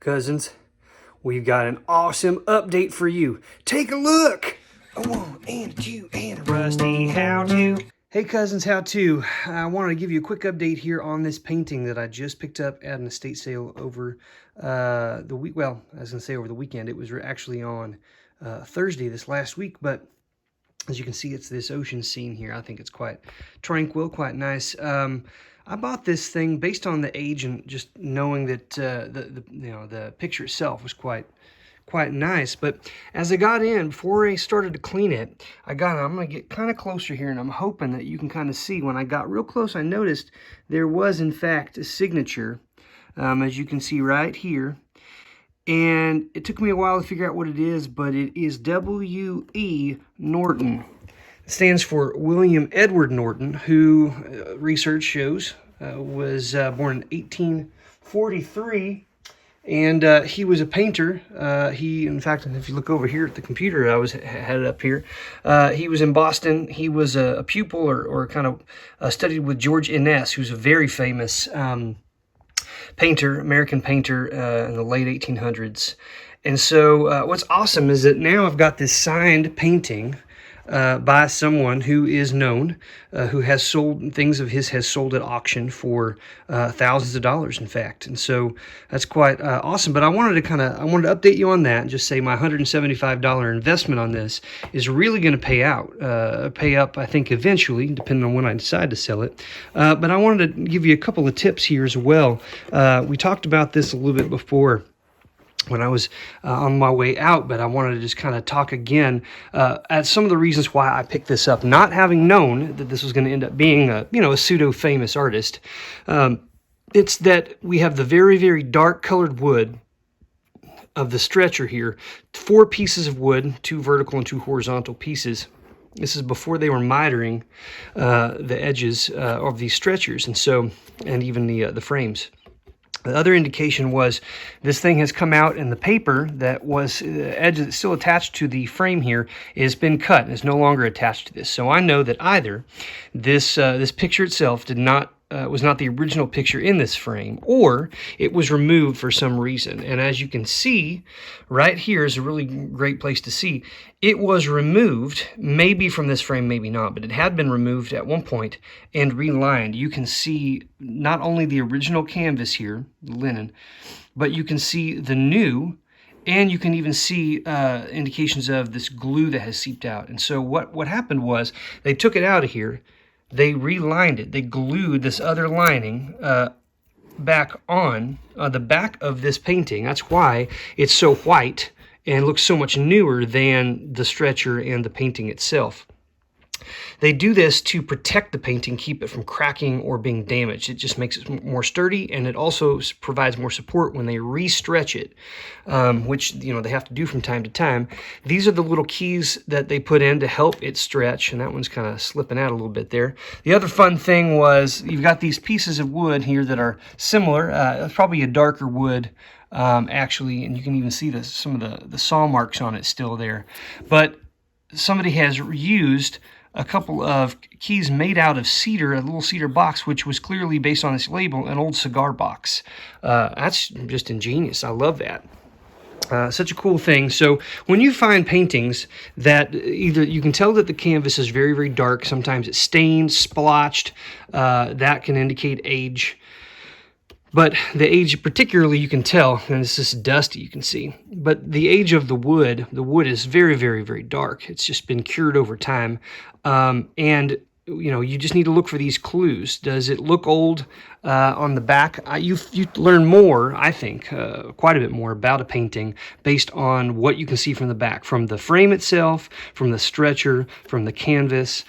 Cousins, we've got an awesome update for you. Take a look! A one and a two and a rusty how-to. Hey Cousins, how-to. I wanted to give you a quick update here on this painting that I just picked up at an estate sale over the week. Well, I was going to say over the weekend. It was actually on Thursday this last week, but as you can see, it's this ocean scene here. I think it's quite tranquil, quite nice. I bought this thing based on the age and just knowing that the picture itself was quite nice. But as I got in, before I started to clean it, I'm going to get kind of closer here, and I'm hoping that you can kind of see. When I got real close, I noticed there was in fact a signature, as you can see right here. And it took me a while to figure out what it is, but it is W.E. Norton. It stands for William Edward Norton, who research shows was born in 1843, and he was a painter. In fact, if you look over here at the computer, had it up here. He was in Boston. He was a pupil or kind of studied with George Inness, who's a very famous painter, American painter in the late 1800s. And so what's awesome is that now I've got this signed painting by someone who is known, who has sold things of his, has sold at auction for thousands of dollars, in fact. And so that's quite awesome. But I wanted to update you on that and just say my $175 investment on this is really going to pay up, I think, eventually, depending on when I decide to sell it. But I wanted to give you a couple of tips here as well. We talked about this a little bit before when I was on my way out, but I wanted to just kind of talk again at some of the reasons why I picked this up, not having known that this was going to end up being a pseudo-famous artist. It's that we have the very, very dark colored wood of the stretcher here, 4 pieces of wood, 2 vertical and 2 horizontal pieces. This is before they were mitering the edges of these stretchers, and even the frames. The other indication was this thing has come out, and the paper that was the edge that's still attached to the frame here has been cut and is no longer attached to this. So I know that either this picture itself was not the original picture in this frame, or it was removed for some reason. And as you can see, right here is a really great place to see. It was removed, maybe from this frame, maybe not, but it had been removed at one point and relined. You can see not only the original canvas here, the linen, but you can see the new, and you can even see indications of this glue that has seeped out. And so what happened was they took it out of here, they relined it, they glued this other lining back on the back of this painting. That's why it's so white and looks so much newer than the stretcher and the painting itself. They do this to protect the painting, keep it from cracking or being damaged. It just makes it more sturdy, and it also provides more support when they re-stretch it, which they have to do from time to time. These are the little keys that they put in to help it stretch, and that one's kind of slipping out a little bit there. The other fun thing was you've got these pieces of wood here that are similar. It's probably a darker wood, actually, and you can even see some of the saw marks on it still there. But somebody has used a couple of keys made out of cedar, a little cedar box, which was clearly, based on its label, an old cigar box. That's just ingenious. I love that. Such a cool thing. So when you find paintings that either you can tell that the canvas is very, very dark, sometimes it's stained, splotched, that can indicate age. But the age, particularly, you can tell, and it's just dusty, you can see. But the age of the wood is very, very, very dark. It's just been cured over time. And you just need to look for these clues. Does it look old on the back? You learn more, I think, quite a bit more about a painting based on what you can see from the back, from the frame itself, from the stretcher, from the canvas.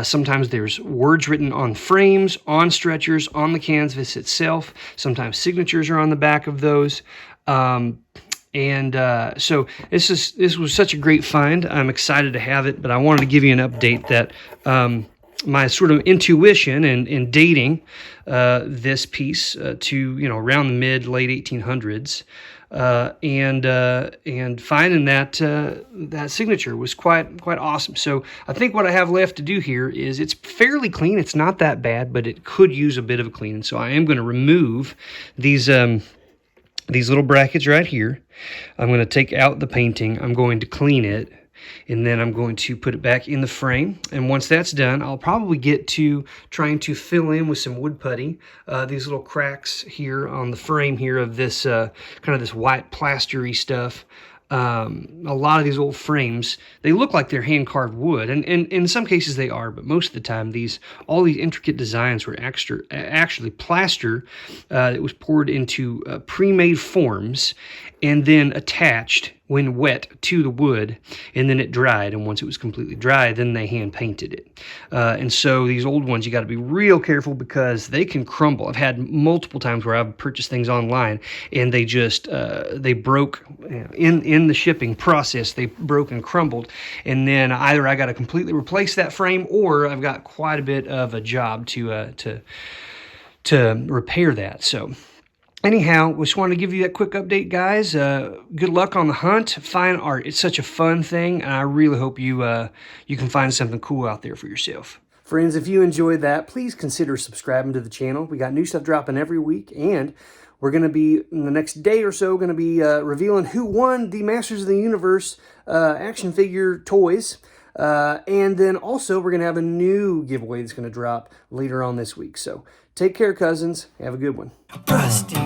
Sometimes there's words written on frames, on stretchers, on the canvas itself. Sometimes signatures are on the back of those. So this was such a great find. I'm excited to have it, but I wanted to give you an update that my sort of intuition in dating this piece to around the late 1800s, and finding that signature was quite awesome. So I think what I have left to do here is, it's fairly clean. It's not that bad, but it could use a bit of a clean. And so I am going to remove these these little brackets right here. I'm going to take out the painting. I'm going to clean it, and then I'm going to put it back in the frame. And once that's done, I'll probably get to trying to fill in with some wood putty these little cracks here on the frame here of this kind of this white plastery stuff. A lot of these old frames, they look like they're hand-carved wood, and in some cases they are, but most of the time all these intricate designs were actually plaster that was poured into pre-made forms and then attached when wet to the wood, and then it dried, and once it was completely dry, then they hand painted it. And so these old ones, you got to be real careful because they can crumble. I've had multiple times where I've purchased things online and they just they broke in the shipping process. They broke and crumbled, and then either I got to completely replace that frame, or I've got quite a bit of a job to repair that. So anyhow, just wanted to give you that quick update, guys. Good luck on the hunt. Fine art. It's such a fun thing, and I really hope you can find something cool out there for yourself. Friends, if you enjoyed that, please consider subscribing to the channel. We got new stuff dropping every week, and we're going to be, in the next day or so, going to be revealing who won the Masters of the Universe action figure toys. And then also, we're going to have a new giveaway that's going to drop later on this week. So take care, cousins. Have a good one. Rusty.